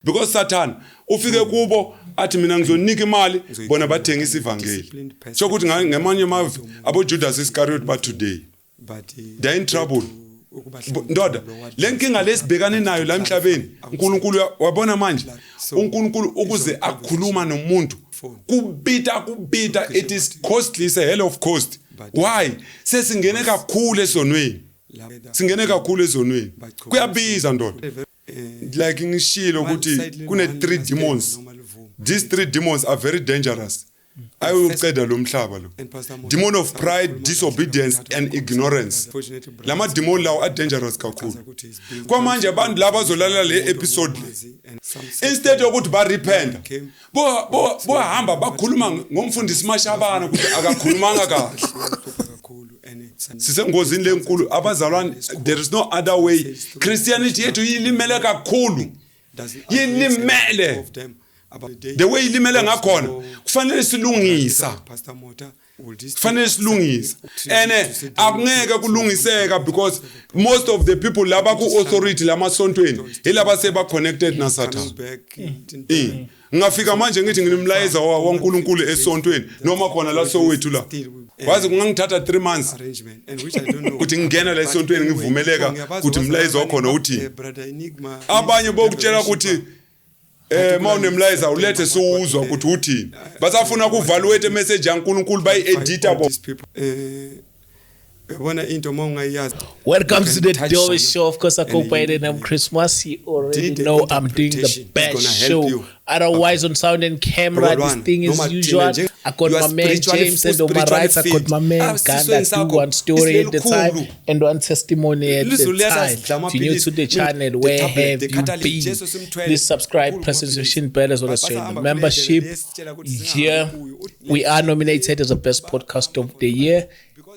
because Satan ufike kubo athi mina ngizonika imali bona bathengisa ivangeli so ukuthi ngemanye amave abo Judas Iscariot ba today they in trouble ndoda lenkinga lesibhekane nayo la emhlabeni uNkulunkulu wabona manje uNkulunkulu ukuze akhuluma nomuntu kubita it is costly, it's a hell of cost. Why? Sesingene kakhulu esonweni. Singene kakhulu esonweni. Kuyabiza ndoda. Like ngishilo ukuthi kune 3 demons. These 3 demons are very dangerous. Ayuceda lo mhlaba lo. Demon of pride, disobedience and ignorance. Lama demon lawo are dangerous kakhulu. Kwa manje abantu laba bazolalela le episode instead yokuthi ba repent bo hamba bakhuluma ngomfundisi Mashabana ukuthi akakhulumanga kahle. Sisengozini lenkulu abazalwane, there is no other way. Christianity yethu yilimele kakhulu. Yilimele. The way ilimele ngakhona kufanele silungisa. Kufanele silungisa. Akungeke kulungiseka because most of the people laba ku authority lamasontweni elaba seba connected na Satan. Ngafika manje ngithi nginimlayeza waNkulunkulu esontweni noma khona la Soweto la. Wazi kungangithatha 3 months ukuthi ngingena la esontweni ngivumeleka ukuthi umlayezo wakhona uthi. Abanye bokutshela ukuthi mawunemlayeza ulethe siwuzwa ukuthi uthini. Basafuna ukuvaluate message yaNkulunkulu bayi-editable. Welcome to the Doe Show. Of course, I go by the name Christmas. You already know I'm doing the best show. Otherwise, on sound and camera, this thing is usual. I got my man James and on my right, I got my man Ganda. Do one story at the time and one testimony at the time. If you're new to the channel, where have you been? Please subscribe, press the notification bell as well as join the membership. Here, we are nominated as the best podcast of the year.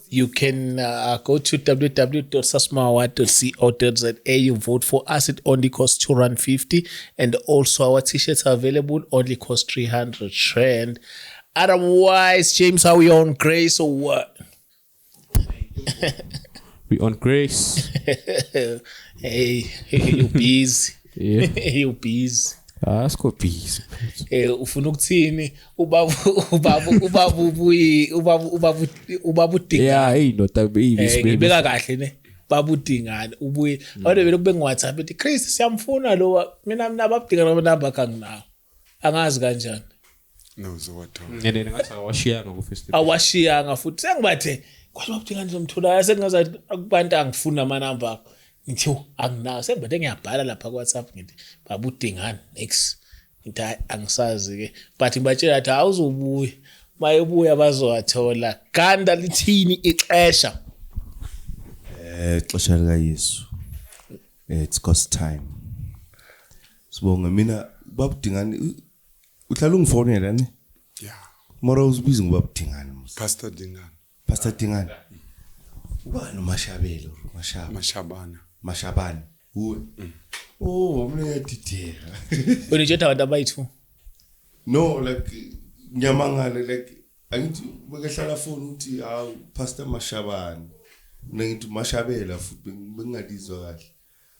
You can go to www.sasmawa.co.za. You vote for us. It only costs R250. And also our t-shirts are available. Only cost 300 Rand. Otherwise, James, are we on grace or what? We on grace. Hey, you busy. Yeah. You busy. Asko peace. Ufuna ukuthini ubabu dinga. Yeah, hey no tabi. Ngibeka kahle ne. Babu dingana ubuye. Awube vele kube ngiWhatsApp ethi Chris siyamfuna lo mina ababudinga namba kanginawo. Angazi kanjani. No zowatho. Nene ngathi awashiyanga ku festival. Awashiyanga futhi sengibathe kwathi babudinga ngizomthola sengazathi akubantu angifuna amanamba akho. Ngithi anginawo sengibathe ngiyabhala lapha ku WhatsApp ngithi babudingani next. Ngithi angisazi ke but ngibatshela ukuthi awuzobuya. Mayebuya bazowathola. Ganda lithini ixesha? Xesha lika Yesu. It's cost time. Sibonga mina babudingani uhlala ungifonela ne? Yeah. Mara uzibiza ngobabudingani musa. Pastor Dingani. Pastor Dingani. Ubani uMashabelo? Mashabana. Uwe. Oh, mina didela. Wena nje abantu abayithu. No, like nyamangale like angithi bekehlala phone uthi Pastor Mashabana. Mina ngithi Mashabela futhi bengingalizwa kahle.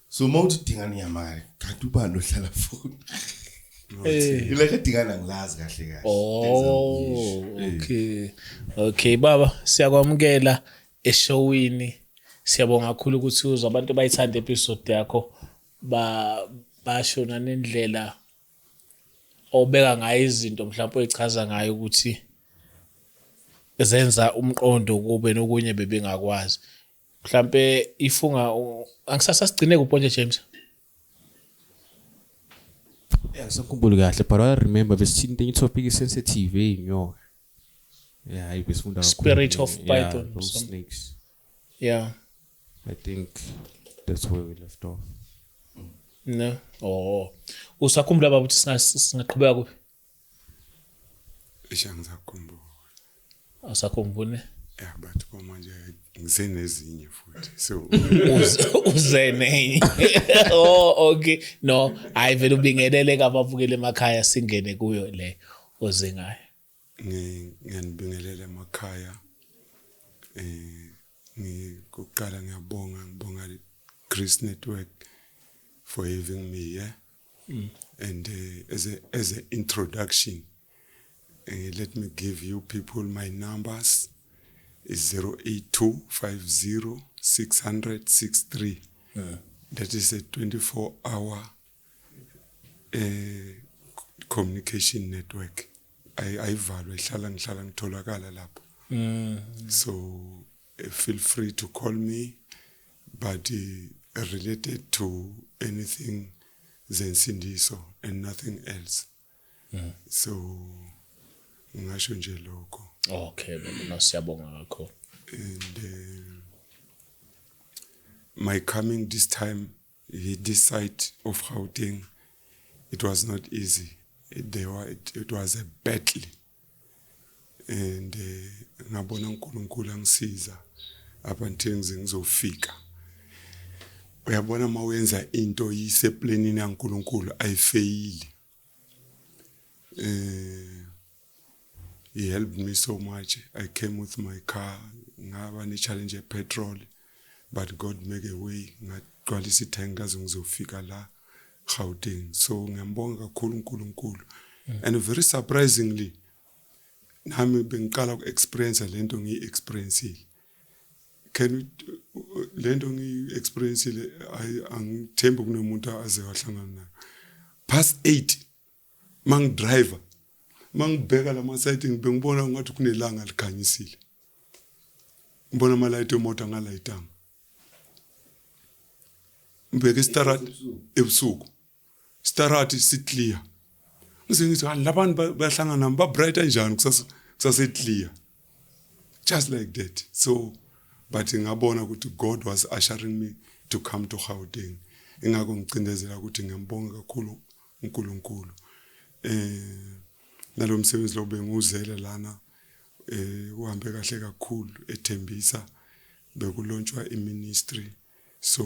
So mawuthi Dingani nyamangale kanti ubani ohlala phone. Ileke Dingani ngilazi kahle kahle. Oh, okay baba siyakwamukela eshowini. Siyabonga kakhulu ukuthi uzwa abantu bayithanda episode yakho bashona nendlela obeka ngayo izinto mhlawumbe oyichaza ngayo ukuthi zenza umqondo kube nokunye bebengakwazi mhlawumbe ifunga angisasigcine kuponje James. Yeah, sakhumbula kahle but I remember besithinta topic is sensitive nyo. Yeah, ibesifunda Spirit of Python those snakes. Yeah. I think that's where we left off. No. Oh. Usakhumbula baba ukuthi singaqhubeka kuphi? Ngisakhumbuka. Awusakhumbule? Yeah, but manje ngisenezinye futhi. So uzene. Oh, okay. No, ayivele ubingelele kabavukele emakhaya singene kuyo le ozengayo. Ngiyanibingelela emakhaya. Ngikuqala ngibonga Grace Network for having me here. And as an introduction, let me give you people my numbers. It's 082506063. That is a 24-hour communication network. Ayivalwe ihlala ngitholakala lapho. So feel free to call me, but related to anything zensindiso and nothing else. So ngasho nje lokho. Okay, baba, siyabonga kakhulu. And my coming this time, this side of Gauteng, it was not easy. It was a battle. And ngabona uNkulunkulu angisiza up until ngizofika. Uyabona mawenza into yiseplanini yaNkulunkulu ayifeyili. He helped me so much. I came with my car. Ngaba ne challenge of petrol, but God made a way. Ngagcwalisa ithenga ngizofika la Gauteng. So ngiyambonga kakhulu uNkulunkulu. And very surprisingly, nami bengiqala ku-experience lento ngiyi-experience. Lento ngiyi-experience angithembi kunomuntu aze wahlangana nayo. Past 8 driver. Mangibheka lama site ngibengibona ngathi kunelanga likhanyisile. Ngibona amalayithi emoto ngalayitanga. Ngibheka istarat ebusuku. Starat si clear. Ngisengithi labantu bahlangana ba bright kanjani kusase clear. Just like that. So but ngabona ukuthi God was ushering me to come to Gauteng. Ingakho ngicindezela ukuthi ngiyambonga kakhulu uNkulunkulu. Nalo msebenzi lo benguzele lana uhambe kahle kakhulu ethembisa bekulonjwa iministry, so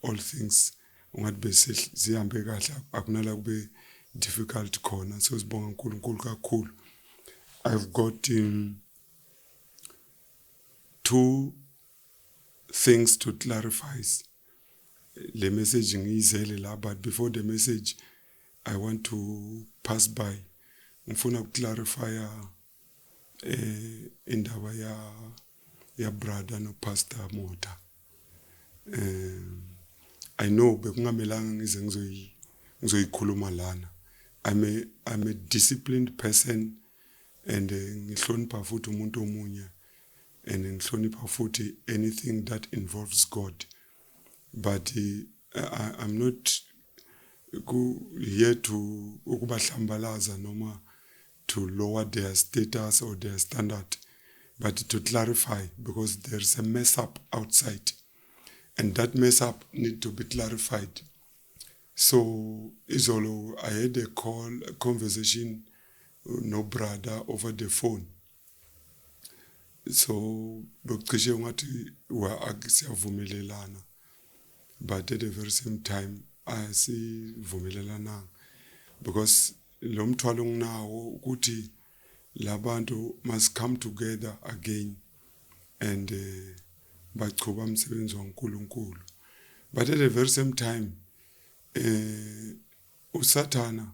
all things ungathi bese zihambe kahle akunala kube difficult khona. So sibonga uNkulunkulu kakhulu. I've got 2 things to clarify. Le message ngiyizele la, but before the message I want to pass by. Ngifuna ukclarify indaba ya brother no Pastor Mota. I know bekungamelanga ngize ngizoyikhuluma lana. I'm a disciplined person, and ngihlonipha futhi umuntu omunye, and ngihlonipha futhi anything that involves God. But I'm not here to ukubahambalaza noma to lower their status or their standard, but to clarify, because there is a mess up outside, and that mess up need to be clarified. So Izolo, I had a conversation, no brother over the phone. So bekushe ngathi siyavumelelana, but at the very same time asivumelelana, because lo mthwalo nginawo ukuthi labantu must come together again and bachuba umsebenzi waNkulunkulu. But at the very same time usathana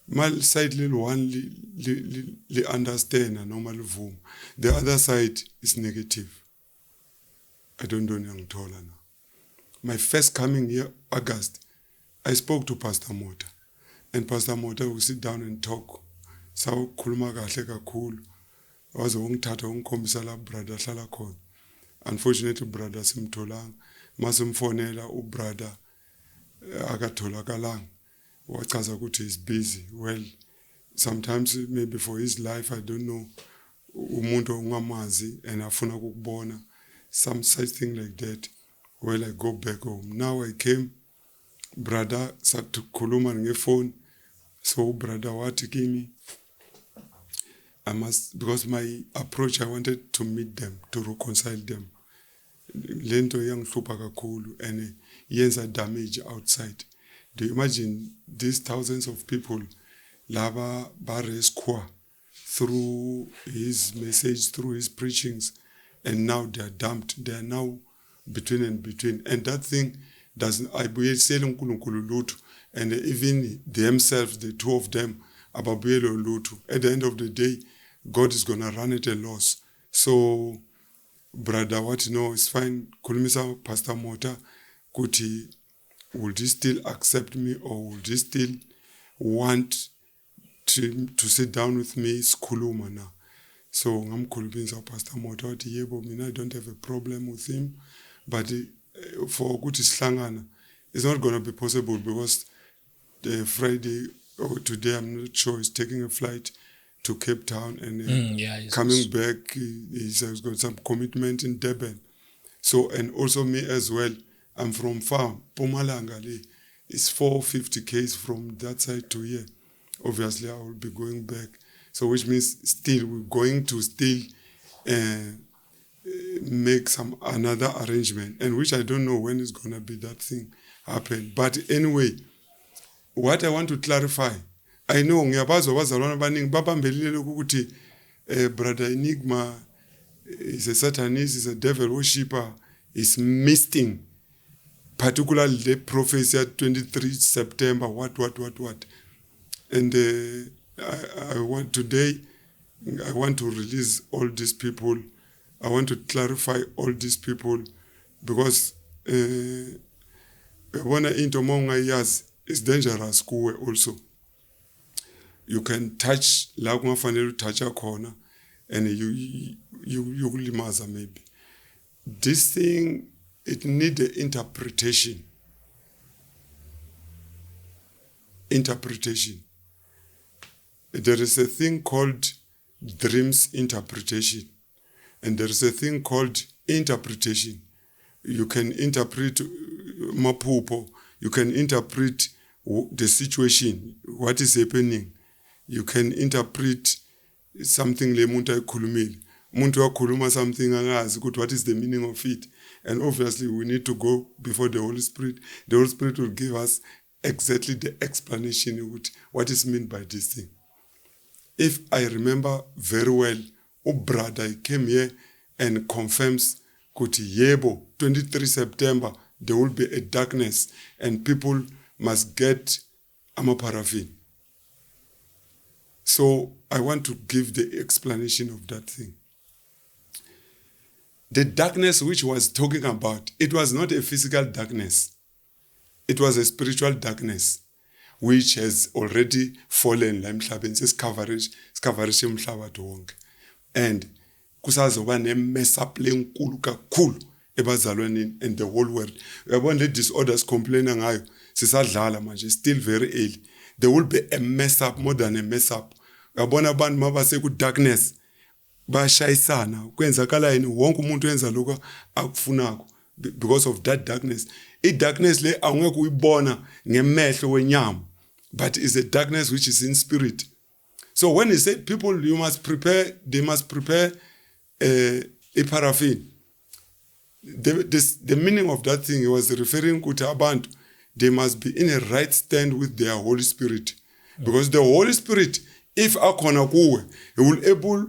mal side little one li understand noma livuma, the other side is negative. I don't know ngithola na. My first coming here August, I spoke to Pastor Mota, and Pastor Mota will sit down and talk. Saw khuluma kahle kakhulu. Waze ungithatha ungikhombisa la brother hlala khona. Unfortunately brother simtholanga. Masimfonela ubrother akatholakalanga. Wachaza ukuthi he's busy. Well, sometimes maybe for his life, I don't know, umuntu ungamazi and afuna ukubona, some such thing like that. Well, I go back home. Now I came, brother sat to khuluma ngefone. So brother wathi kimi, I must, because my approach, I wanted to meet them, to reconcile them. Lento yangihlupha kakhulu and yenza damage outside. Do you imagine these thousands of people laba baresqua through his message, through his preachings, and now they are dumped. They are now between and between. And that thing ayibuyisele uNkulunkulu lutho, and even themselves, the two of them, ababuyele lutho. At the end of the day, God is gonna run it a loss. So, brother, what you know is fine. Kulumisa Pastor Mota, kuti, would he still accept me, or would he still want to sit down with me? Skuluma now. So I'm convinced Pastor Mota, I don't have a problem with him, but for good Slangana, it's not going to be possible because the Friday or today, I'm not sure, he's taking a flight to Cape Town and coming back, he's got some commitment in Durban. So, and also me as well, I'm from far, Mpumalanga. It's 450 km from that side to here. Obviously, I will be going back. So, which means still we're going to still make some another arrangement, and which I don't know when it's gonna be that thing happen. But anyway, what I want to clarify, I know ngiyabazo bazalwana abaningi babambelele ukuthi brother Enigma is a Satanist, is a devil worshipper, is misting, particularly the prophecy at 23 September, what. And I want today, I want to release all these people. I want to clarify all these people because when into monga years is dangerous kuwe also. You can touch la kungafanele touch a corner and you limaza maybe. This thing, it needs interpretation. Interpretation. There is a thing called dreams interpretation, and there is a thing called interpretation. You can interpret mapupo, you can interpret the situation, what is happening. You can interpret something le muntu ayikhulumile. Muntu wakhuluma something angazi ukuthi what is the meaning of it. And obviously we need to go before the Holy Spirit. The Holy Spirit will give us exactly the explanation of what is meant by this thing. If I remember very well, brother came here and confirms kuti yebo 23 September there will be a darkness and people must get amaparaffin. So I want to give the explanation of that thing. The darkness which he was talking about, it was not a physical darkness. It was a spiritual darkness which has already fallen la emhlabeni sesicoverage umhlaba wonke. And kusazoba ne mess up lenkulu kakhulu ebazalwaneni and the whole world. Yabona le disorders complaining ngayo sisadlala manje, still very early. There will be a mess up, more than a mess up. Yabona abantu mabase ku darkness bashayisana kwenzakala yini wonke umuntu wenza lokho akufunako because of that darkness. Darkness le awungeke uyibona ngemehlo wenyama, but it's a darkness which is in spirit. So when he said people, they must prepare a paraffin. The meaning of that thing, he was referring to abantu. They must be in a right stand with their Holy Spirit. Because the Holy Spirit, if akona kuwe, he will able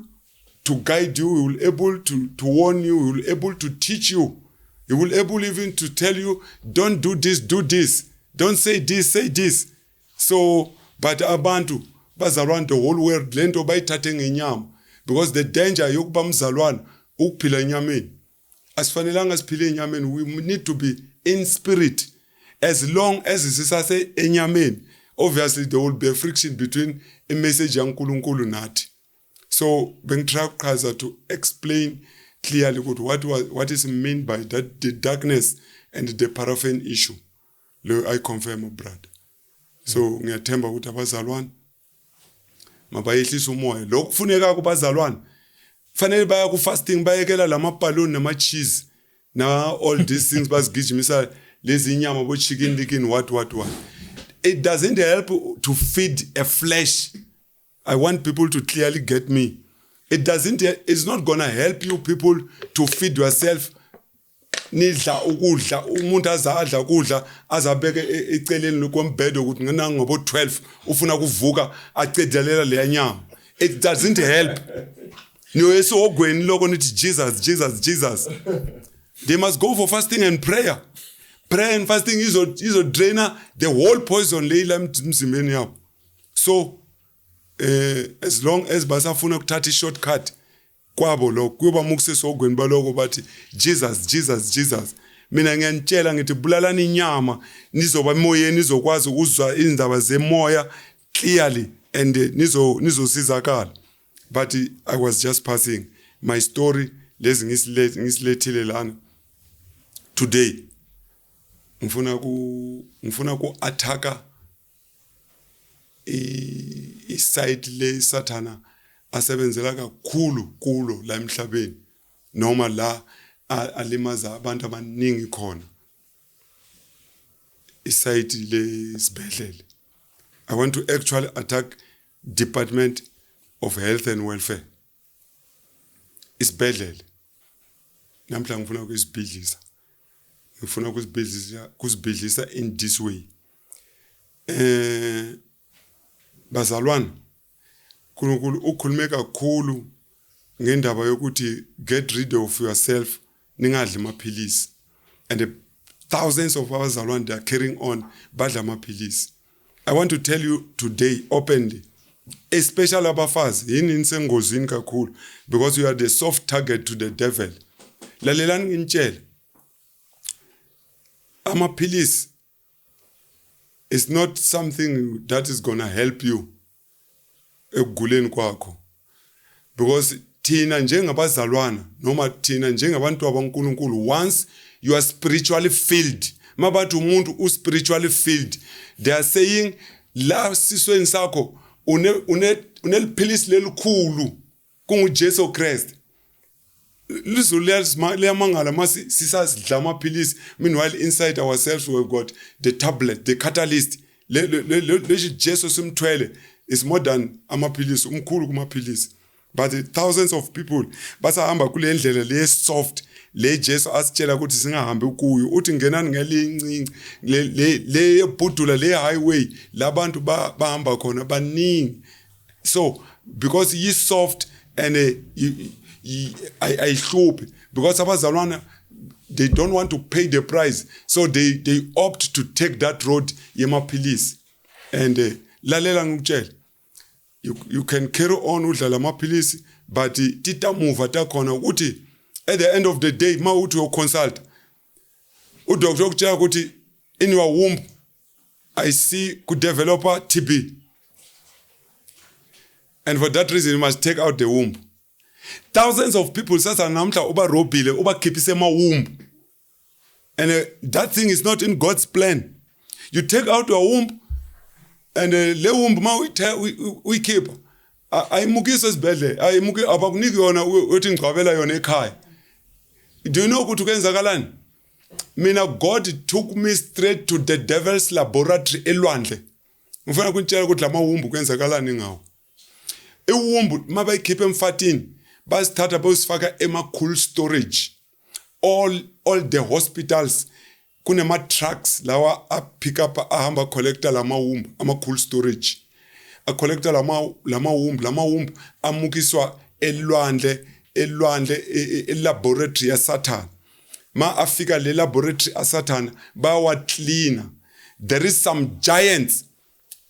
to guide you, he will able to warn you, he will able to teach you. He will able even to tell you, don't do this, do this. Don't say this, say this. So, but abantu, bazalwana the whole world, lento bayithathe ngenyama. Because the danger yokuba mzalwana, ukuphila enyameni. Asifanelanga siphile enyameni, we need to be in spirit. As long as sisase enyameni, obviously there will be a friction between a message yankulunkulu nathi. So, bengitry to explain clearly what is meant by that, the darkness and the paraffin issue. I confirm, brother. So, ngiyathemba ukuthi abazalwane mabayehlisa umoya. Lokhu kufuneka kubazalwane. Fanele baya ku fasting bayekela lama balloon nama cheese na all these things basigijimisa lezi nyama bo chicken licken what. It doesn't help to feed a flesh. I want people to clearly get me. It's not gonna help you people to feed yourself. Nidla ukudla umuntu azadla ukudla azabeke eceleni lokwembhedo ukuthi ngina ngobo 12 ufuna kuvuka acedelela le nyama. It doesn't help. Niwese ogweni lokho nithi Jesus. They must go for fasting and prayer. prayer and fasting izo drainer the whole poison leila emzimbeni yabo. So as long as basafuna ukuthatha i-shortcut kwabo lo kuyoba mukusesogweni baloko bathi Jesus mina ngiyanitshela ngithi bulalani inyama nizoba emoyeni nizokwazi ukuzwa indaba zemoya clearly and nizosizakala. But I was just passing my story lezi ngisilethile lana today. Ngifuna ku attacka iside le Sathana asebenzela kakhulu kulo la emhlabeni noma la alimaza abantu abaningi khona. Iside le sibhedlele. I want to actually attack Department of Health and Welfare. Isibhedlele. Namhla ngifuna ukuzibhidlisa. Ngifuna ukuzibhidlisa in this way. Bazalwane uNkulunkulu ukhulume kakhulu ngendaba yokuthi get rid of yourself ningadli amaphilisi, and the thousands of abazalwane they are carrying on badla amaphilisi. I want to tell you today openly, especially abafazi yini nisengozini kakhulu because you are the soft target to the devil. Lalelani ngintshela, amaphilisi is not something that is going to help you ekuguleni kwakho, because thina njengabazalwana noma thina njengabantu abankulunkulu, once you are spiritually filled, mabathi umuntu u-spiritually filled, they are saying la sisweni sakho uneliphilisi lelikhulu kunguJesu Christ. Liyamangala masi sisasidla amaphilisi, meanwhile inside ourselves we've got the tablet, the catalyst. Leshi Jesu simthwele is more than amaphilisi, umkhulu kumaphilisi. But the thousands of people basahamba kule ndlela le soft le Jesu asitshela ukuthi singahambi kuyo, uthi ngenani ngelincinci le ebhudula le highway labantu bahamba khona baningi. So because he is soft and I hope because abazalwana they don't want to pay the price, so they opt to take that road yemaphilisi. And lalela ngikutshela, you can carry on udlala amaphilisi, but tita move atakhona ukuthi at the end of the day ma uthi you consult udoctor ukutshela ukuthi in your womb I see could develop a TB, and for that reason you must take out the womb. Thousands of people sasa namhla uba robile uba khiphise ema womb, and that thing is not in God's plan. You take out your womb, and le womb ma we keep ayimukisa sibedle ayimuki abakuniki yona uthi ngcwabela yona ekhaya. Do you know ukuthi kwenzakalani? Mina God took me straight to the devil's laboratory elwandle. Ngifuna ukutshela ukuthi lama womb kwenzakalani ngawo. Iwomb mabayikhiphe emfatini basithatha bayosifaka ema-cool storage. All the hospitals kunema trucks lawa a pick up ahamba collector lama womb ama-cool storage. A collector lama womb amukiswa elwandle laboratory ya Satan. Ma afika le laboratory ya Satan bawa cleaner. There is some giants.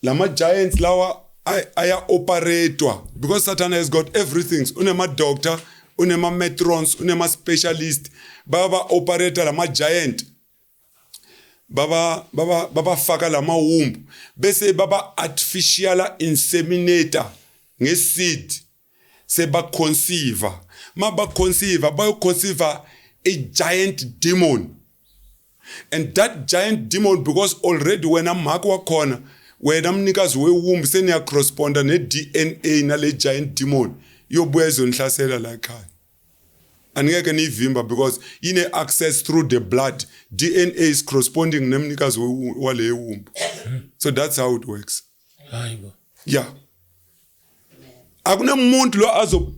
Lama giants lawa aya operatwa because Satan has got everything. Unema doctor, unema matrons, unema specialist. Baba operator lama giant. Baba faka lama womb. Bese baba artificial inseminator ngeseed. Se ba conceive. Ma ba conceive a giant demon. And that giant demon, because already when I'm makwa corner, when I'm niggas we womb send ya correspond ne DNA na le giant demon, yo boys unhlasela like her. And you can even because in access through the blood, DNA is corresponding nemnikas wale womb. So that's how it works. Yeah. Akuna muntu lo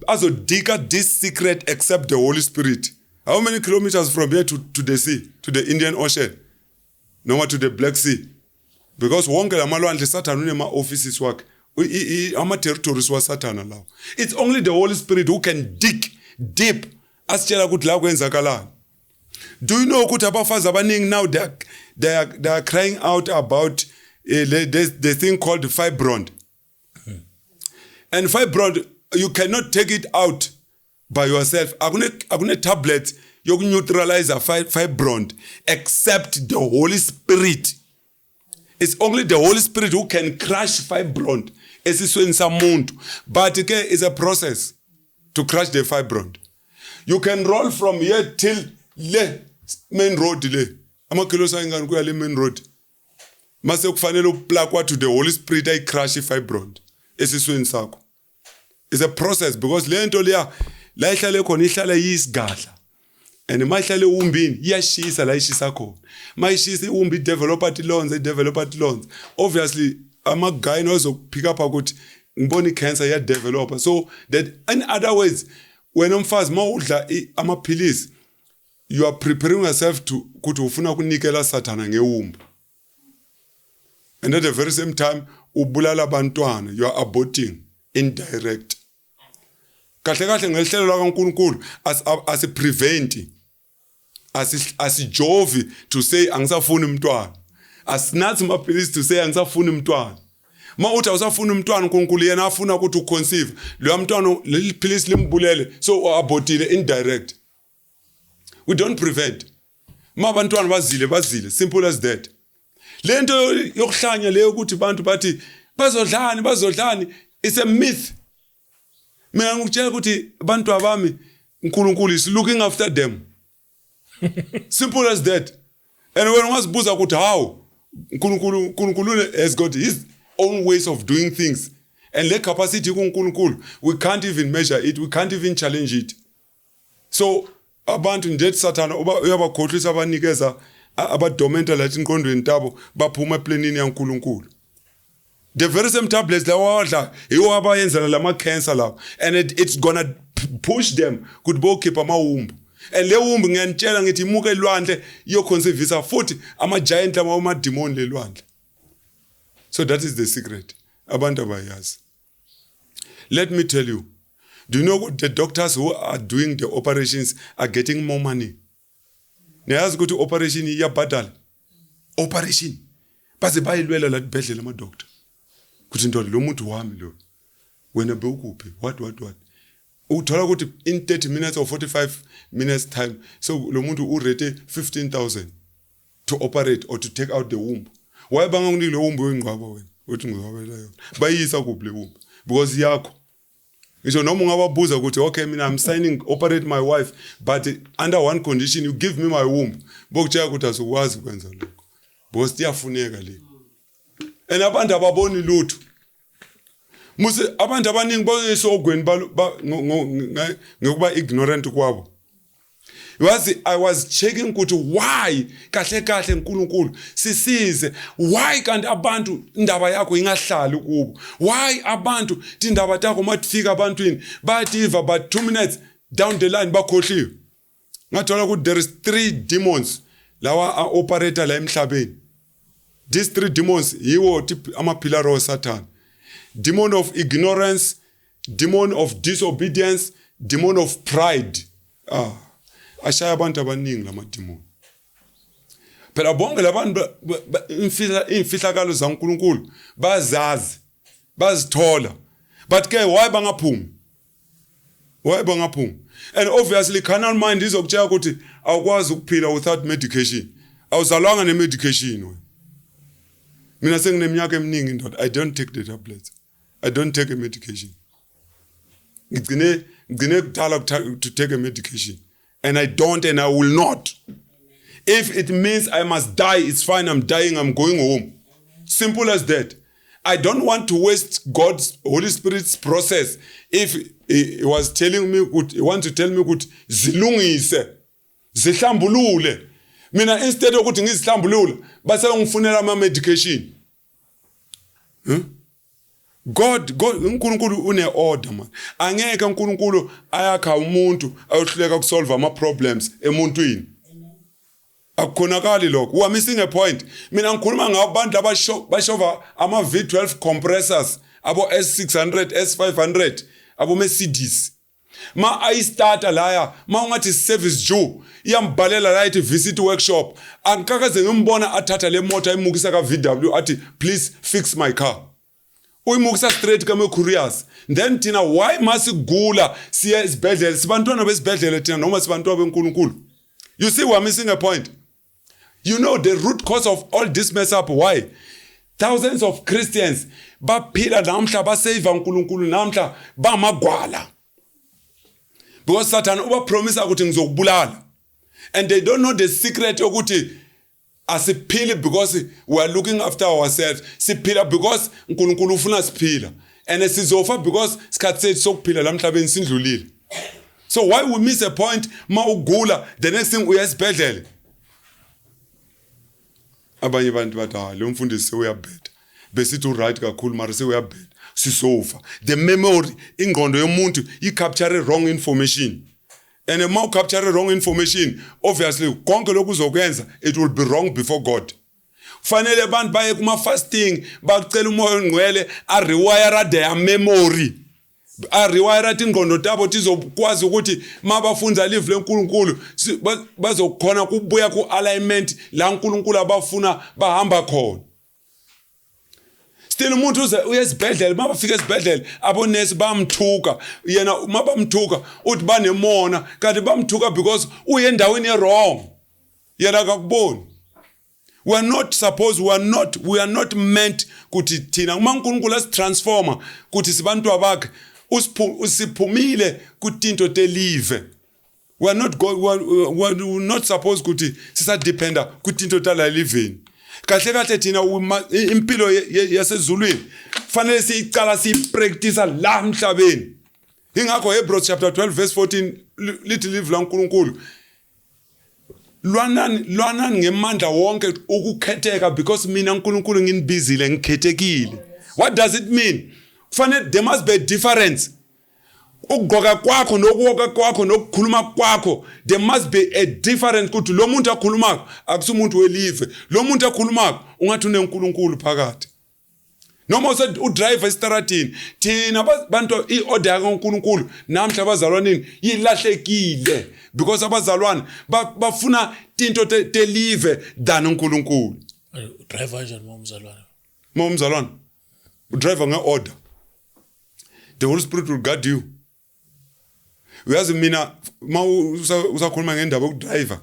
azodika this secret except the Holy Spirit. How many kilometers from here to the sea, to the Indian Ocean? No more to the Black Sea. Because wonke lamalwandle Satan unema offices work. Ama territories wa Satan allow. It's only the Holy Spirit who can dig deep. Asitshela ukuthi la kwenzakalani. Do you know ukuthi abafazi abaningi now they are crying out about the thing called fibroid. And fibroid, you cannot take it out by yourself. Akune tablet you neutralize a fibroid except the Holy Spirit. It's only the Holy Spirit who can crush fibroid. Esisweni samuntu. But it is a process to crush the fibroid. You can roll from here till le main road le. Amakilosa ingani kuya le main road. Mase kufanele uplakwa to the Holy Spirit ay crush fibroid. Esisweni sakho. It's a process because le nto leya la ihlale khona ihlala yisigadla. And mayihlale umbini iyashisa la ishisa khona. Mayishisa umbi develop at loans. Obviously ama guy knows pick up ukuthi ngibona cancer ya developer. So that in other ways when umfazi mawudla amaphilisi you are preparing yourself to ukuthi ufuna ukunikela sathana ngewumbu. And at the very same time ubulala abantwana, you are aborting indirect. Kahle kahle ngelihlelo la kaNkulunkulu as a preventing as Jovi to say angisafuni umntwana, as nathi maphilisi to say angisafuni umntwana. Ma uthi awusafuni umntwana uNkulunkulu yena afuna ukuthi uconceive lo mntwana leli philisi limbulele so abortile indirect. We don't prevent. Ma abantwana bazile, simple as that. Lento yokuhlanya leyo ukuthi abantu bathi bazodlani it's a myth. Mina ngikutshela ukuthi abantu abami uNkulunkulu is looking after them. Simple as that. And when ungazibuza ukuthi how uNkulunkulu has got his own ways of doing things, and the capacity kuNkulunkulu we can't even measure it, we can't even challenge it. So abantu nje sathana uyabakhohlisa abanikeza abadomenta lathi inkondweni tabo baphuma eplanini yaNkulunkulu. The very same tablets lawa wadla yiwo abayenzela lama cancer lawo, and it's gonna push them ukuthi bokhipha amawumbu. And le wumbu ngiyanitshela ngithi imuke elwandle iyo conservisa futhi ama giant ama demon lelwandle. So that is the secret. Abantu abayazi. Let me tell you. Do you know the doctors who are doing the operations are getting more money? Niyazi ukuthi operation iyabhadala. Operation. Base bayilwela la dibhedlela ama doctor. Kuthi ndoda lo muntu wami lo. Wena bewukuphi? What? Uthola ukuthi in 30 minutes or 45 minutes time so lo muntu urete 15,000 to operate or to take out the womb. Why bangakunike lo womb wengqwaba wena? Uthi ngizobela yona. Bayisa kuphi le womb? Because yakho. Ngisho noma ungababuza ukuthi okay mina I'm signing operate my wife but under one condition you give me my womb. Bokutshela ukuthi asukwazi kwenza lokho. Because iyafuneka le. And abantu ababoni lutho. Muse abantu abaningi bayesogweni ngokuba ignorant kwabo. I was checking ukuthi why kahle uNkulunkulu sisize, why kanti abantu indaba yakho ingahlali kubo, why abantu indaba yakho matifika abantwini bayiva but 2 minutes down the line bakhohliwe. Ngathola ukuthi there is 3 demons lawa operator la emhlabeni. These 3 demons yiwo ama pillar of Satan. Demon of ignorance, demon of disobedience, demon of pride. Ashaya abantu abaningi lama demon. Phela bonke labantu imfihlakalo zaNkulunkulu bazazi, bazithola. But ke why bangaphumi? And obviously carnal mind izokutshela ukuthi awukwazi ukuphila without medication. Awuzalwanga nemedication wena. Mina sengineminyaka eminingi ndoda, I don't take the tablets. I don't take a medication. Ngigcine kudala to take a medication. And I don't and I will not. If it means I must die, it's fine, I'm dying, I'm going home. Simple as that. I don't want to waste God's Holy Spirit's process. If he was telling me, he wants to tell me ukuthi zilungise, zihlambulule. Mina instead ukuthi ngizihlambulule, base ngifunela ama medication. God uNkulunkulu une order man. Angeke uNkulunkulu ayakha umuntu ayohluleka ukusolve ama problems emuntwini. Akukhonakali lokho. We are missing a point. Mina ngikhuluma ngabantu abashova ama V12 compressors, abo S600, S500, abo Mercedes. ma ayistarta laya ma ungathi service Jew iyambhalela la ithi visit workshop angikakaze ngimbona athatha le moto ayimukisa ka VW athi please fix my car uyimukisa straight kama couriers then thina why masigula siya esibhedlela sibantwana besibhedlela thina noma sibantwana beNkulunkulu. You see we're missing a point. You know the root cause of all this mess up why thousands of Christians baphila namhla basave uNkulunkulu namhla bamagwala because Satan uba promise ukuthi ngizokubulala and they don't know the secret ukuthi asiphili because we are looking after ourselves siphila because uNkulunkulu ufuna siphila and sizofa because sikhathi sethu sokuphila la emhlabeni sindlulile. So why we miss a point ma ugula the next thing uyasibhedlela abanye abantu bathi lo mfundisi uyabheda besithi right kakhulu mara sewuyabheda sisofa the memory ingqondo yomuntu i-capture wrong information and uma u-capture wrong information obviously konke lokhu uzokwenza it will be wrong before God. Kufanele abantu baye kuma fasting bacela umoya ongcwele a rewire their memory a rewire ingqondo tabo tizokwazi ukuthi mabafunza live leNkulunkulu bazokhona kubuya ku alignment la uNkulunkulu abafuna bahamba khona. Still umuntu uyesibhedlela mabafika esibhedlela abonesi bamthuka yena mabamthuka uthi banemona kanti bamthuka because uye endaweni wrong yena akakuboni. We are not meant kuti thina uma uNkulunkulu asitransforma kuti sibantu abakhe usiphumile kutinto telive. We are not supposed kuti sisadependa kutinto tala living. Kahle kahle thina impilo yasezulwini fanele siyicala siyipractice la emhlabeni. Ingakho Hebrews chapter 12 verse 14 lithi live la uNkulunkulu lwanani ngemandla wonke ukukhetheka because mina uNkulunkulu nginibizile ngikhethekile. What does it mean? Kufanele there must be a difference. Ukugqoka kwakho nokuwoka kwakho nokukhuluma kwakho there must be a difference ukuthi lo muntu akhulumako akusumuntu welive lo muntu akhulumako ungathi uneNkulunkulu phakathi. Noma udrive estradini thina abantu iorder kaNkulunkulu namhla abazalwaneni yilahlekile because abazalwana bafuna into telive than uNkulunkulu. Driver njani umzalwana udrive ngeorder. The Holy Spirit will guide you. Uyazi mina usakhuluma ngendaba yokudriver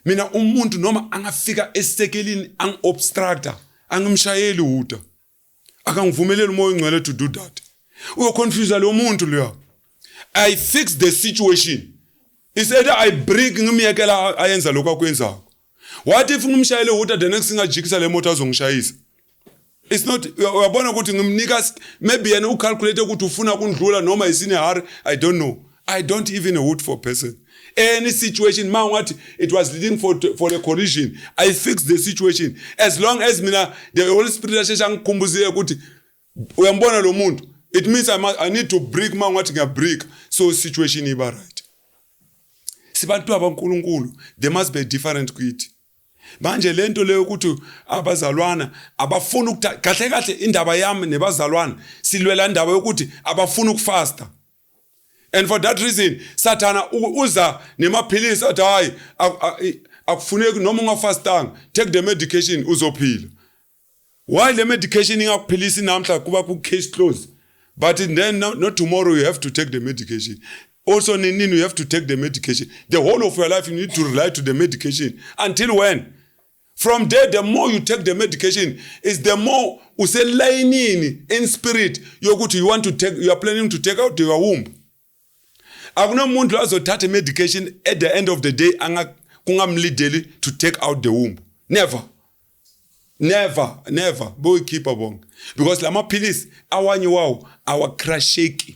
mina umuntu noma angafika esisekelini angobstructor angimshayeli uta akangivumeleli umoya ongcwele to do that uyoconfuse lo muntu lo. I fix the situation. It's either I break ngimyekela ayenza lokho akwenzako. What if ngimshayele uta the next thing ajikisa le moto azongishayisa? It's not uyabona ukuthi ngimnika maybe yena ucalculate ukuthi ufuna kundlula noma isine hurry. I don't know. I don't even root for person. Any situation, man, what it was leading for a collision, I fix the situation. As long as mina the Holy Spirit ashangikumbuzile ukuthi uyambona lo muntu, it means I need to break man what ngiya break so situation iba right. Sibantu abankulunkulu, there must be a different kwithi. Manje lento leyo ukuthi abazalwana abafuna ukuthi kahle kahle indaba yami nebazalwana silwela indaba yokuthi abafuna ukufasta. And for that reason Satana uza nemaphilisi athi hayi akufuneki noma ungafastanga take the medication uzophila. While the medication ingakuphilisi namhla kuba ku case close but then not tomorrow you have to take the medication. Also nini you have to take the medication. The whole of your life you need to rely to the medication. Until when? From there, the more you take the medication, is the more uselainini in spirit. You are planning to take out your womb. Akuna muntu azothatha medication at the end of the day kungamlideli to take out the womb. Never. Boy keep abong. Because lama pills awanye wawo our crasheki.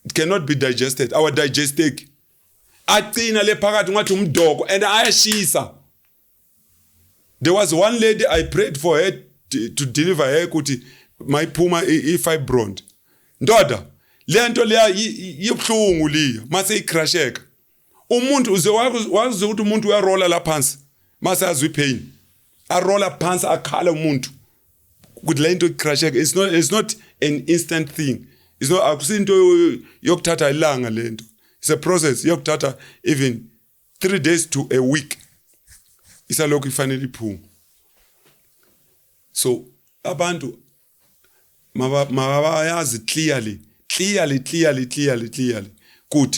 It cannot be digested. Our digestic. Atina le phakathi ngathi umdoko and ayashisa. There was one lady I prayed for her to deliver her kuti my puma fibroid. Ndoda lento leya yibhlungu liya mase icrasheka. Umuntu wazi ukuthi umuntu uyarolla la phansi mase azwi pain. A roller phansi akhala umuntu. Ukuthi lento icrasheka it's not an instant thing. It's not akusinto yokuthatha ilanga lento. It's a process yokuthatha even 3 days to a week. Isalokhu ifanele iphuma. So abantu mabayazi clearly good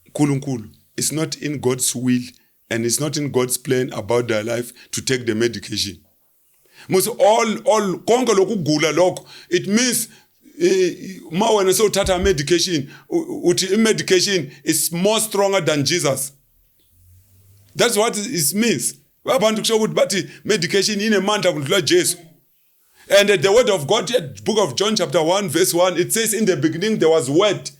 nkulunkulu, it's not in God's will and it's not in God's plan about their life to take the medication. Most all konke lokugula lokho, it means ma wena sewuthatha medication uthi medication is more stronger than Jesus. That's what it means. Abantu kusho ukuthi bathi medication inemandla kudlula Jesu. And the word of God, book of John chapter 1 verse 1, it says in the beginning there was word,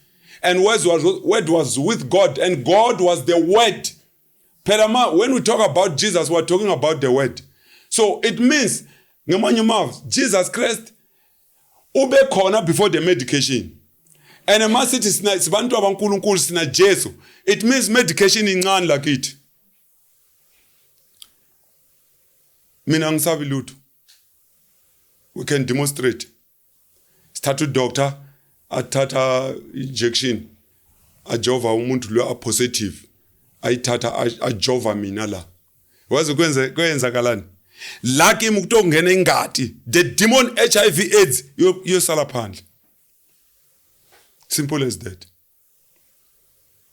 and word was with God, and God was the word. Perama, when we talk about Jesus, we're talking about the word. So it means, Jesus Christ ube khona before the medication. And a message is sibantu abankulunkulu sina Jesu. It means medication incane like it. Mina ngisabi lutho. We can demonstrate. Start doctor, athatha injection, ajova umuntu lo positive. Ayithatha ajova mina la. Wazi kwenzakalani? Laki mukto ngene ingati. The demon HIV AIDS yosala phandle. Simple as that.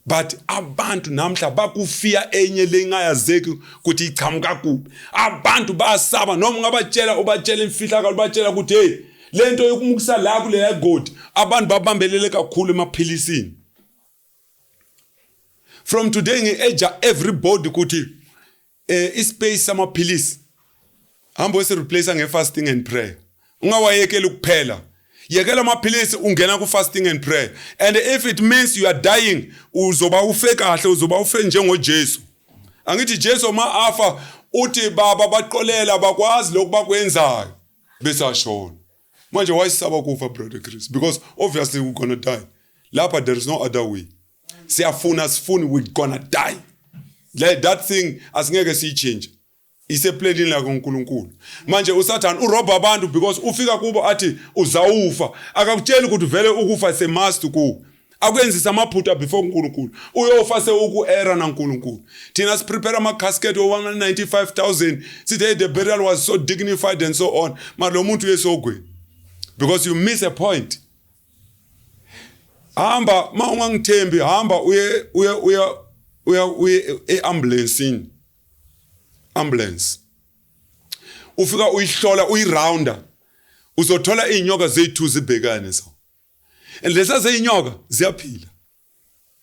But abantu namhla bakufia enye lengayazeki ukuthi ichamuka kuphi. Abantu bayasaba noma ngabatshela ubatshela imfihlakalo batshela ukuthi hey lento yokumukisa la kule God abantu babambelele kakhulu emaphilisini. From today ngeeja everybody ukuthi ispace samaphilisi hambo se replace nge-fasting and prayer. Ungawayekela ukuphela. Yekela amaphilisi ungena ku fasting and prayer. And if it means you are dying, uzoba ufe kahle, uzoba ufe njengo Jesu. Angithi Jesu ma afa uthi baba baqolela bakwazi lokhu bakwenzayo bese ashona. Manje wayisaba kufa brother Chris because obviously we're going to die. Lapha there is no other way. Siyafuna we're going to die. Like that thing asingeke si change. Iseplanini la kuNkulunkulu. Manje uSathane uroba abantu because ufika kubo athi uzawufa. Akakutshela ukuthi vele ukufa se must ku. Akwenzisa amaphutha before uNkulunkulu. Uyofa se uku-era naNkulunkulu. Thina siprepare ama casket of 195,000. Sithi the burial was so dignified and so on. Ma lo muntu yesogwe. Because you miss a point. Hamba ma ungangithembi hamba uye ambulance. Ufika uyihlola uyirounder. Uzothola inyoka zethu zibhekane so. And lesa zeinyoka ziyaphila.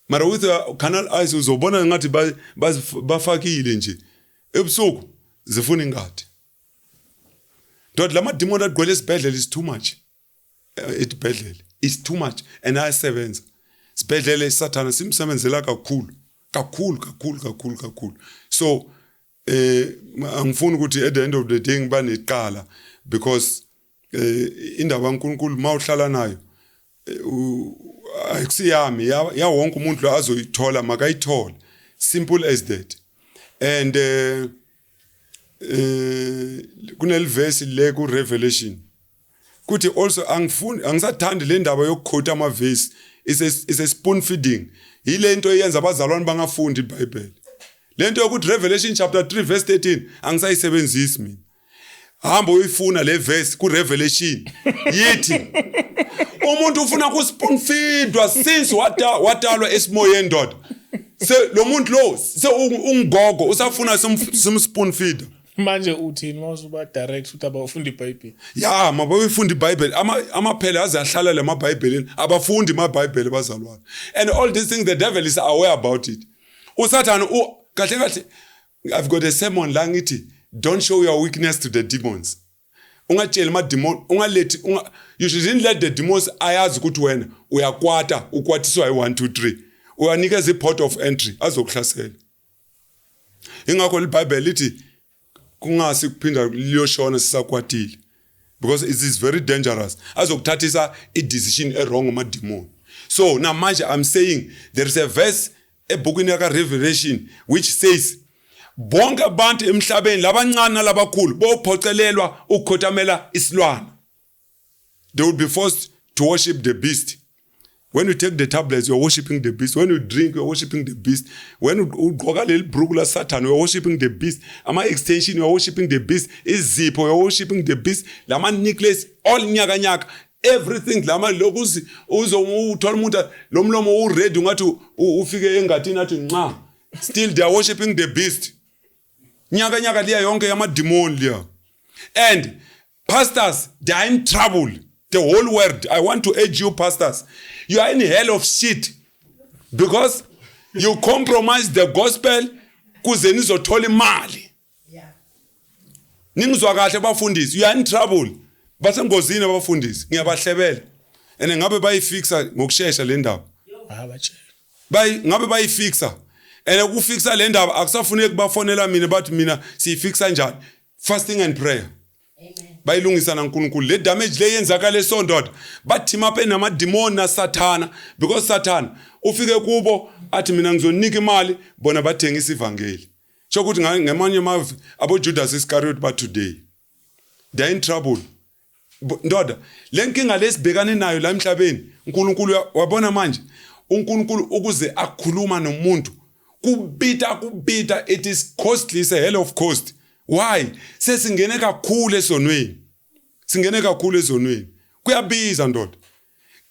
Mara with canal eyes uzobona ngathi bafakile nje. Ebusuku zifuna ingadi. Dot lama demon agcwele isibhedlela is too much. Isibhedlela is too much and ayasebenza. Isibhedlela isathana simsebenzela kakhulu. So angifuni ukuthi at the end of the day ngiba neqala because indaba kaNkulunkulu mawuhlala nayo akusiyami ya wonke umuntu lo azoyithola makayithola, simple as that. And kuneliverse le ku Revelation kuthi also angisathandi le ndaba yokukhotha ama verse is a spoon feeding. Yile nto eyenza abazalwane bangafundi iBhayibheli. Lento yokuthi Revelation chapter 3 verse 13 angisayisebenzisi mina. Hamba uyifuna le verse ku Revelation yithi umuntu ufuna ku spoon feedwa since watalwa esimoyeni ndoda. Se lo muntu lo se ungogo usafuna some spoon feeder. Manje uthini mawusuba direct uthi abafunda iBhayibheli? Ya mabafunda iBhayibheli amaphela azahlala lemaBhayibhelini abafundi iBhayibheli bazalwane. And all these things the devil is aware about it. Usathane kahle I've got a sermon la ngithi don't show your weakness to the demons. Ungatshela ama demon you shouldn't let the demons ayazi ukuthi wena uyakwata ukwatiswa i1 2 3. Uyanikeza iport of entry azokuhlasela. Ingakho iBhayibheli lithi kungasi kuphinda liyoshona sisakwatile because it is very dangerous azokuthathisa a decision wrong ama demon. So now manje I'm saying there is a verse ebhukwini yaka Revelation which says bonke abantu emhlabeni labancane labakhulu bophocelelwa ukukhothamela isilwana. They will be forced to worship the beast When you take the tablets, you're worshiping the beast. When you drink, you're worshiping the beast. When you ugqoka leli bhruku la Satan, you're worshiping the beast. Ama-extension, you're worshiping the beast. Izipho, you're worshiping the beast. Lama-necklace, all nyaka. Everything. Lama-lokuzi, uthola umuntu, lo mlomo u-red, ungathi ufike engathini athi nxa. Still, they are worshiping the beast. Nyaka liya yonke yama-demon liya. And pastors, they are in trouble. The whole world. I want to urge you, pastors. You are in hell of shit. Because you compromise the gospel kuze nizothola imali. Ningizwa kahle abafundisi. You are in trouble. Basengozini abafundisi. Ngiyabahlebela. And ngabe bayifixa ngokusheshsha le ndaba. Ngabe bayifixa. And ukufixa le ndaba akusafuneki bafonela mina bathi mina siyifixa njani. Fasting and prayer. Bayilungisa naNkulunkulu le damage le yenzakala esondoda bathima apha namademon naSathana because Satan ufike kubo athi mina ngizonika imali bona bathengisa ivangeli sokuthi ngemanye amavi abo Judas Iscariot ba today they are in trouble ndoda lenkinga lesibhekane nayo la emhlabeni uNkulunkulu wabona manje uNkulunkulu ukuze akhuluma nomuntu kubita it is costly, it's a hell of cost. Why? Sesingene kakhulu esonweni. Singene kakhulu esonweni. Kuyabiza ndoda.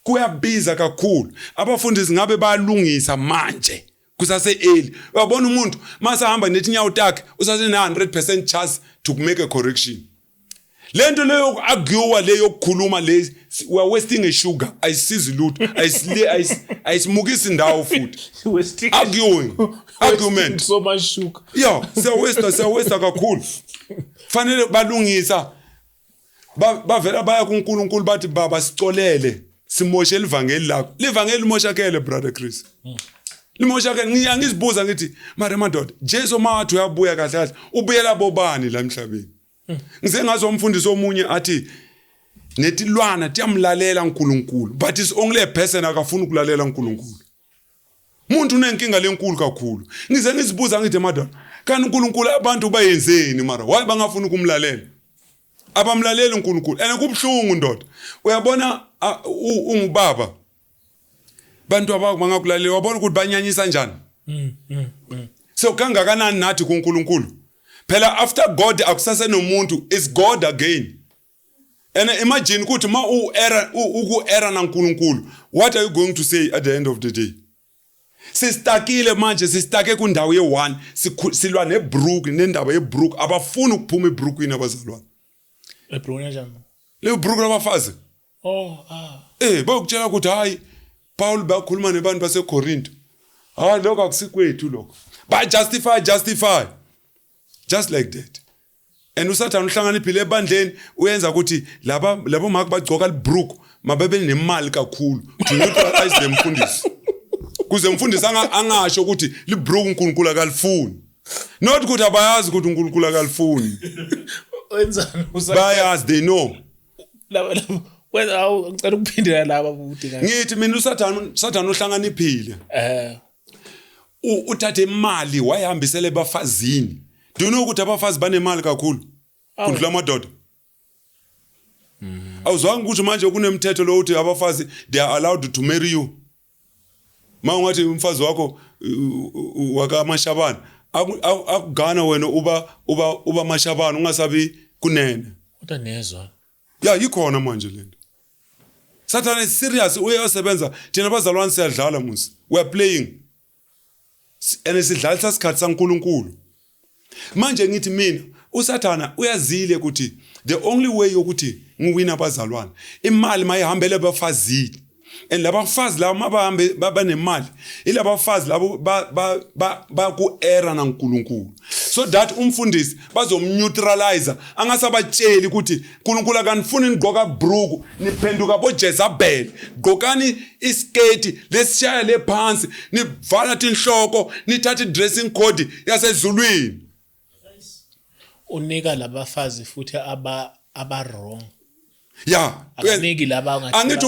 Kuyabiza kakhulu. Abafundisi ngabe bayalungisa manje. Kusase eli. Uyabona umuntu mase hamba nethi nyawo takhe usase 100% chance to make a correction. Lento leyo argue leyo kukhuluma le we are wasting a sugar. Ayisizi lutho. Ayisimukisi indawo futhi. Argument. So much sugar. Yeah, siyawesta kakhulu. Fanele balungisa. Bavela baya kuNkulunkulu bathi baba sicolele simoshe livangeli lakho. Livangeli limoshakele brother Chris. Limoshakele ngizibuza ngithi mara madoda Jesu mathi uyabuya kahle kahle ubuyela bobani la emhlabeni. Ngize ngazo umfundisi omunye athi netilwana tiyamlalela uNkulunkulu but is only a person akafuna ukulalela uNkulunkulu. Umuntu unenkinga lenkulu kakhulu. Ngize ngizibuza ngithi madoda kanti uNkulunkulu abantu bayenzeni mara why bangafuna ukumlalela? Abamlalela uNkulunkulu ene kubhlungu ndoda. Uyabona ungubaba. Bantu abakho bangakulalela wabona ukuthi banyanyisa njani? So kangakanani nathi kuNkulunkulu? Phela after God akusase nomuntu is God again. And imagine ukuthi ma uku-error naNkulunkulu, what are you going to say at the end of the day? Sistakile manje sistake kundawo ye1 silwa neBrook nendaba yeBrook abafuna ukuphuma eBrookini abazalwane. eBrook njani? Le Brook labafazi. Bayokutshela ukuthi hayi Paul bakhuluma nebantu baseKorinto. Lokho akusikwethu lokho. Ba justify. Just like that. And uSathane uhlanganiphile ebandleni uyenza ukuthi labo maki bagcoka liBrook mababe nemali kakhulu to neutralize them mfundisi. Kuze mfundisi angasho ukuthi liBrook uNkulunkulu akalifuni. Not ukuthi abayazi ukuthi uNkulunkulu akalifuni. Wenzani bayazi they know. Wena ngicela ukuphindela laba ukuthi kahle. Ngithi mina uSathane uhlanganiphile. Uthathe imali wayihambisele bafazini. Do you know ukuthi abafazi banemali kakhulu? Kundla amadoda. Awuzwanga ukuthi manje kunemthetho lo uthi abafazi they are allowed to marry you. Mawungathi umfazi wakho wakaMashabane akugana wena uba Mashabane ungasabi kunene. Kodwa nezwa. Yeah, ikhona manje lento. Satan is serious uyasebenza thina bazalwane siyadlala musi. We are playing. And isidlala sasikhathi saNkulunkulu. Manje ngithi mina uSathana uyazile ukuthi the only way yokuthi ngiwina abazalwane imali mayihambele abafazini and labafazi laba mabahambe babanemali ilabafazi labo ba ku-error naNkulunkulu so that umfundisi bazomneutralize angasabatsheli ukuthi uNkulunkulu akanifuni nigqoka bhruku niphenduka boJezebel gqokani isketi lesishaya lephansi nivala inhloko nithatha dressing code yasezulwini unika labafazi futhi aba wrong. Yeah. Abaniki laba ngathi angithi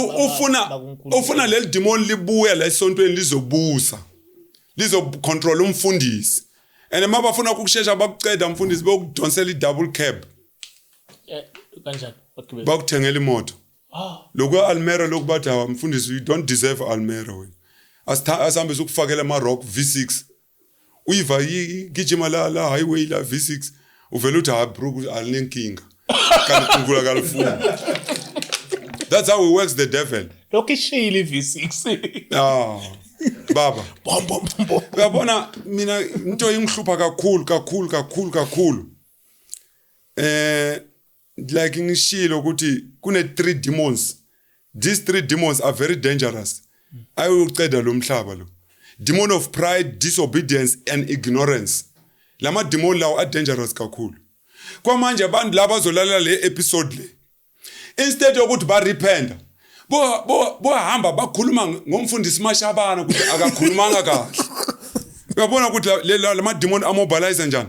ufuna leli demon libuya la esontweni lizobusa. Lizocontrol umfundisi. And mabafuna ukushesha bakuceda umfundisi bokudonsela idouble cab. Kanjani? Bakuthengela imoto. lokho Almera lokubathi mfundisi you don't deserve Almera wena asambe ukufakela ama rock V6 uyiva igijima la highway la V6 uvela uthi bro alinenkinga kanti kungula kalifuna. That's how it works the devil. Lokishile V6. Baba. Bom. Uyabona mina into engihlupha kakhulu. Like ngishilo ukuthi kune 3 demons. These 3 demons are very dangerous. Ayuqeda lo mhlaba lo. Demon of pride, disobedience and ignorance. Lama demon lawo are dangerous kakhulu. Kwamanje abantu laba bazolalela le episode le. Instead yokuthi ba repent. Bo hamba bakhuluma ngomfundisi Mashabana ukuthi akakhulumanga kahle. Uyabona ukuthi lama demon amobilize njani?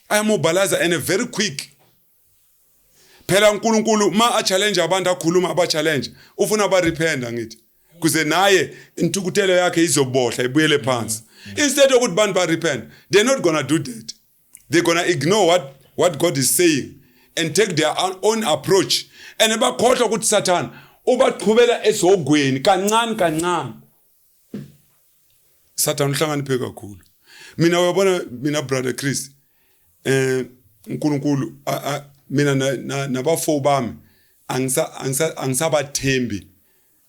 Ayamobilize and a very quick. Phela uNkulunkulu ma a challenge abantu akhuluma aba challenge ufuna ba repent ngithi. Kuze naye intukutelo yakhe izobohla ibuyele phansi. Instead yokuthi bantu ba repent, they're not going to do that. They're going to ignore what God is saying and take their own approach. And ebakhohlwa ukuthi Satan ubaqhubela esogweni kancane. Satan uhlanganiphe kakhulu. Mina uyabona mina brother Chris uNkulunkulu mina nabafo bami angisabathembi.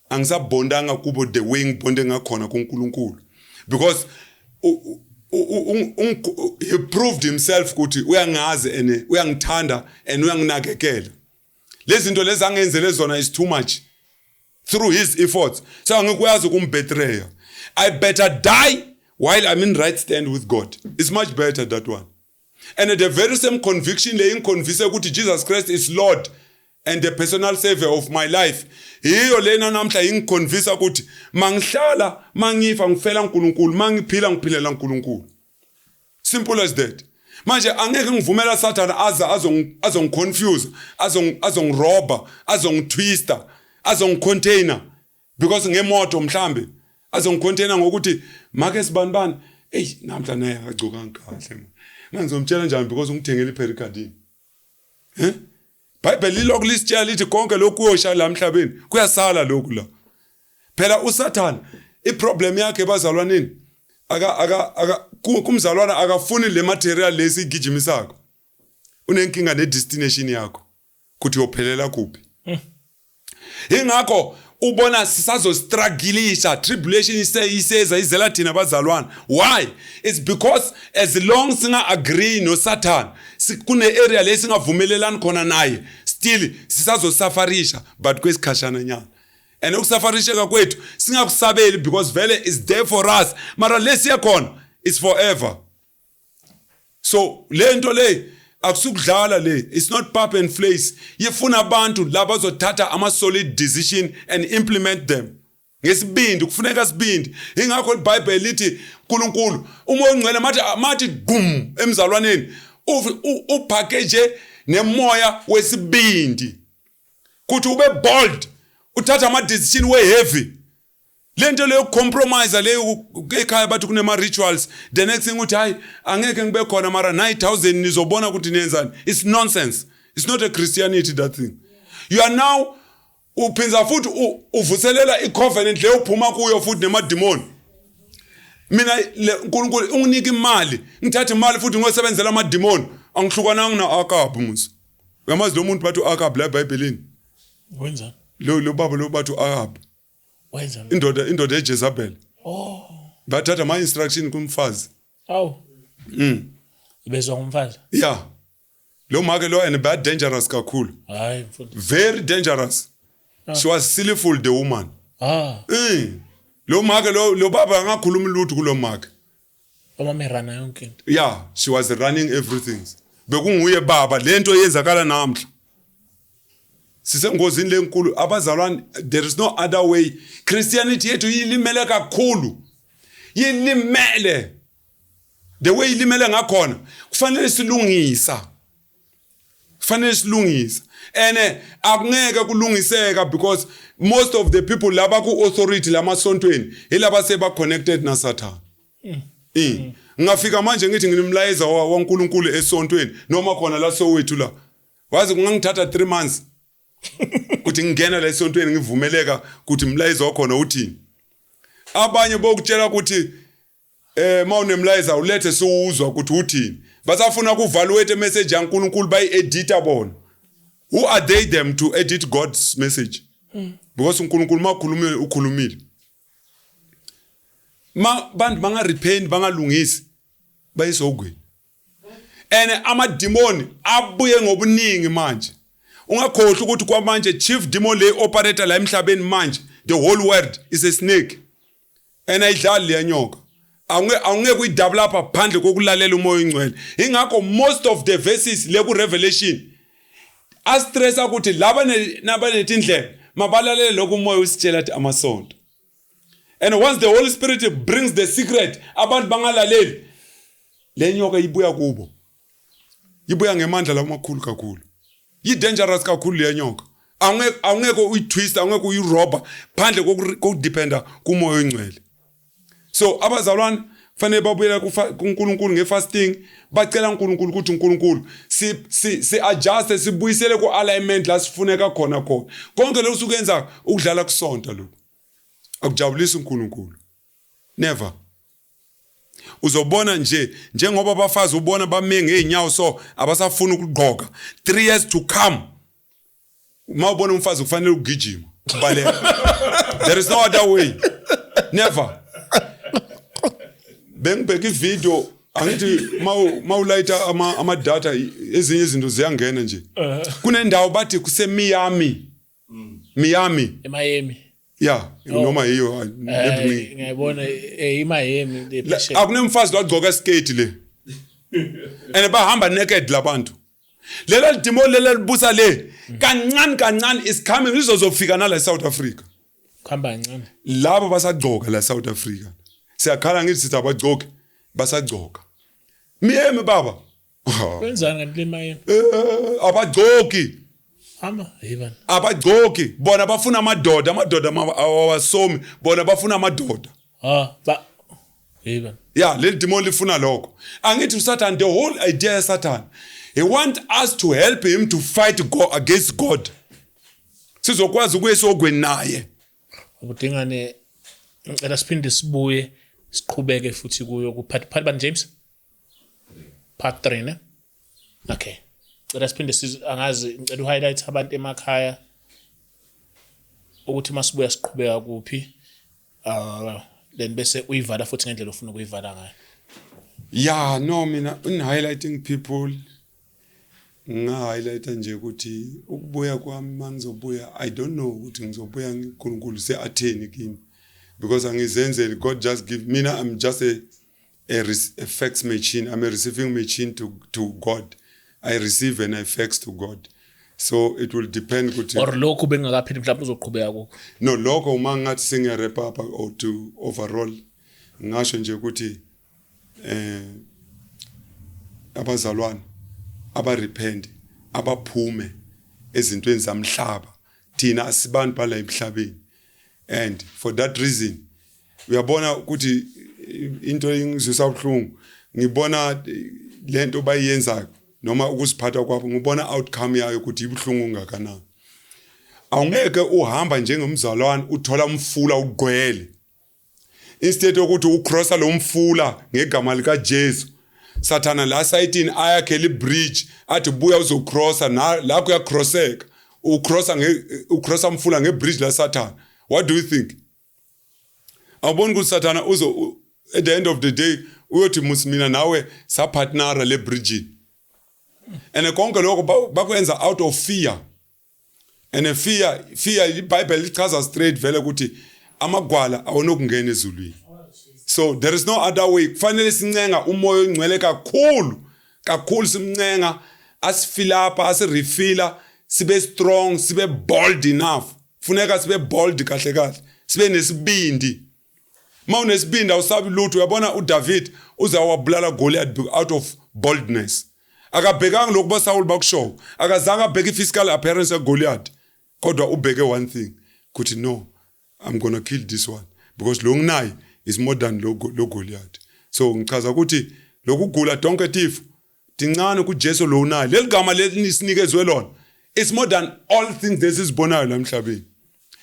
Angisabondanga kubo the way ngibonde ngakhona kuNkulunkulu. Because he proved himself ukuthi uyangazi and uyangithanda and uyanginakekela. Lezi zinto lezi angenzele zona is too much through his efforts. So angikwazi ukumbetray. I better die while I'm in right stand with God. It's much better that one. And the very same conviction laying convince ukuthi Jesus Christ is Lord and the personal savior of my life. Hiyo lena namhla ingiconvince ukuthi mangihlala mangifa ngifela uNkulunkulu mangiphila ngiphilela uNkulunkulu. Simple as that. Manje angeke ngivumela Satan azongiconfuse, azongiroba, azongitwista, azongicontainer because ngemoto mhlambe azongicontainer ngokuthi make sibanibani namhla naye akagcoka kahle. Ngizomtshela njani because ungithengele ipericardine. Bible liloko lisitshela lithi konke lokhu uyosha la emhlabeni kuyasala lokhu la. Phela uSatan iproblem yakhe bazalwaneni kumzalwana akafuni le material lesi gijimisako. Unenkinga ne destination yakho kuthi uyophelela kuphi. Ingakho ubona sisazo struggleisha tribulation iseza izela thina bazalwana. Why? It's because as long singa agree no Satan kune area lesi singavumelelani khona naye still sisazo safarisha but kwesikhashana nyana. And ukusafarisha kwethu singakusabeli because vele is there for us mara lesi yakhona is forever. So lento le akusukudlala le, it's not pap and flace. Yefuna abantu laba bazothatha ama solid decision and implement them. Ngesibindi kufuneka sibindi. Ingakho iBhayibheli lithi uNkulunkulu umoya ongcwele mathi gum emzalwaneni upackage nemoya wesibindi. Kuthi ube bold, uthatha ama decision we heavy. Lento le compromise le ekhaya bathi kunema rituals, the next thing uthi hayi angeke ngibe khona mara 9000 nizobona ukuthi nenzani. It's nonsense. It's not a Christianity that thing. You are now uphinza futhi uvuselela icovenant le uphuma kuyo futhi nema demon. Mina uNkulunkulu unginike imali, ngithatha imali futhi ngosebenzela ama demon. Angihlukananga na Akab musa. Uyamazi lo muntu bathi Akab la eBhayibhelini. Wenza? Lo baba lo bathi Akab. Wenza? Indoda eJezebel. Bathatha ama instruction kumfazi. Ibezwa ngumfazi. Yeah. Lo make lo and bad dangerous kakhulu. Hayi very dangerous. She was sillyful the woman. Lo make lo baba angakhuluma lutho kulo make. Omamerana yonke into. Yeah, she was running everything. Bekunguye baba lento yenzakala namhla. Sisengozini lenkulu abazalwane, there is no other way. Christianity yethu yilimele kakhulu. Yilimele. The way yilimele ngakhona kufanele silungisa. And akungeke kulungiseka because most of the people laba ku authority lamasontweni ilaba seba connected na Satan. Ngafika manje ngithi nginimlayeza waNkulunkulu esontweni noma khona la sowethu la. Wazi kungangithatha 3 months ukuthi ngingena la esontweni ngivumeleka ukuthi umlayezo wakhona uthini. Abanye bokutshela ukuthi mawunemlayezo ulethe siwuzwa ukuthi uthini. Basafuna ukuvaluate message yaNkulunkulu bayi-edita bona. Who are they them to edit God's message? Because uNkulunkulu makhulumile ukhulumile. Bantu bangarepent bangalungisi bayisogweni. Amademoni abuye ngobuningi manje. Ungakhohlwa ukuthi kwamanje chief demon le operator la emhlabeni manje the whole world is a snake. Ayidlali leyanyoka. Awungeke uyidevelopa phandle kokulalela umoya oyingcwele. Ingakho most of the verses le ku Revelation astressa ukuthi laba nabanetindlela mabalalele lokho umoya usitshela athi amasonto. And once the Holy Spirit brings the secret abantu bangalaleli lenyoka ibuya kubo. Ibuya ngemandla lamakhulu kakhulu. Dangerous kakhulu leyanyoka. Awungeke uyitwist, awungeke uyiroba phandle kokudependa kumoya oyingcwele. So abazalwane fanele babuyela kuNkulunkulu ngefasting bacela uNkulunkulu ukuthi uNkulunkulu si adjust sibuyisele ku alignment la sifuneka khona. Konke lokho usukenza ukudlala kusonto lokho akujabulisa uNkulunkulu. Never. Uzobona njengoba abafazi ubona bame ngeenyawo so abasafuna ukugqoka 3 years to come. Mawubona umfazi kufanele ukugijima ubaleka. There is no other way. Never. Bengibheka ivideo angithi mawulayita ama data ezinye izinto ziyangena nje. Kunendawo bathi kuse Miami. Miami. eMiami. Yeah, noma hiyo ngiyabona eMiami the patient. Akunemfazi logqoka skate le. Bahamba naked labantu. Lela demo lela libusa le kancane is coming lizozofika nala eSouth Africa. Khamba kancane. Labo basagqoka la South Africa. Siyakhala ngithi sithi abagqoki basagqoka. Miami baba. Kwenzani kanti eMiami? Abagqoki. Even. Abagqoki bona bafuna amadoda awasomi bona bafuna amadoda. Even. Yeah, le demon lifuna lokho. Angithi Satan, the whole idea of Satan, he want us to help him to fight against God. Sizokwazi ukuyesogweni naye. Ukudingane ngicela siphinde sibuye siqhubeke futhi kuyo ku part bani James? Part 3 ne? Okay. Ngicela siphinde angazi ngicela uhighlight abantu emakhaya ukuthi masibuya siqhubeka kuphi. Then bese uyivala futhi ngendlela ofuna ukuyivala ngayo. Yeah, no mina highlighting people highlighta nje ukuthi ukubuya kwami mangizobuya I don't know ukuthi ngizobuya uNkulunkulu seatheni kimi because angizenzeli God just give mina I'm just a fax machine. I'm a receiving machine to God. I receive and I fax to God. So it will depend ukuthi or lokho bengakapheli mhlawumbe uzoqhubeka kokho. No, lokho uma ngathi singe wrap up or to overall ngasho nje ukuthi abazalwane abarepent abaphume ezintweni zamhlaba thina asibantu bala emhlabeni. And for that reason uyabona ukuthi into engizwisa ubuhlungu ngibona lento bayenza noma ukusiphatha kwabo ngibona outcome yayo ukuthi ibuhlungu ngakanani. Awungeke uhamba njengomzalwane uthola umfula ugqwele instead ukuthi ucrossa lo mfula ngegama lika Jesu. Sathana la sayitini ayakhela ibridge athi buya uzocrossa la kuyacrosseka ucrossa umfula ngebridge la Sathana. What do you think? Awubona ukuthi Sathana uzo at the end of the day uyothi musmina nawe sa partnera le bridge. And konke lokho bakwenza out of fear. And fear iBible ichaza straight vele ukuthi amagwala awonokungena ezulwini. So there is no other way. Kufanele sincenga umoya ongcwele kakhulu simncenga asifilapa asirefilla sibe strong sibe bold enough. Funeka sibe bold kahle sibe nesibindi. Mawunesibindi awusabi lutho. Uyabona uDavid uzawabulala Goliath out of boldness. Akabhekanga lokho baSaul bakushow. Akazange abheke i-physical appearance kaGoliath. Kodwa ubheke one thing. Kuthi no, I'm going to kill this one because lo nginayi is more than lo Goliath. So ngichaza ukuthi lokugula donketif dincane kuJesu lo unayo. Leligama lesinikezwe lona It's more than all things lesizibonayo la emhlabeni.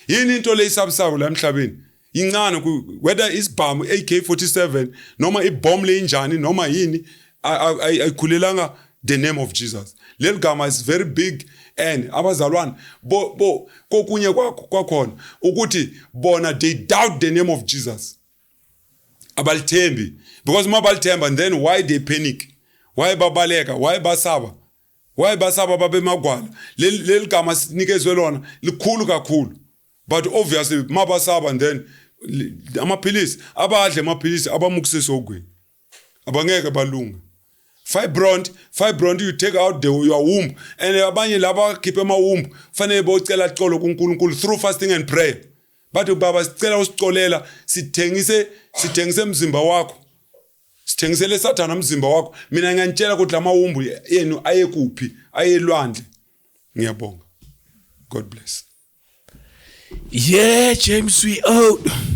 Yini into leyisabisabo la emhlabeni? Incane whether is bomb AK47 noma ibomb leyinjani noma yini ayikhulelanga the name of Jesus. Leli gama is very big and abazalwane bo kokunye kwakhona ukuthi bona they doubt the name of Jesus. Abalithembi because mabalithemba and then why they panic? Why babaleka? Why basaba? Why basaba babe magwala? Leli gama sinikezwe lona likhulu kakhulu. But obviously mabasaba and then amaphilisi abadle amaphilisi abamukisisa ogweni. Abangeke balunga. Fibroid you take out your womb and abanye laba khiphe amawomb fanele bocela xolo kuNkulunkulu through fasting and prayer. But baba sicela usicolela sithengise umzimba wakho. Sithengisele sathana umzimba wakho. Mina ngiyantshela ukuthi lamawomb yenu aye kuphi? Aye elwandle. Ngiyabonga. God bless. Yeah, James, we out.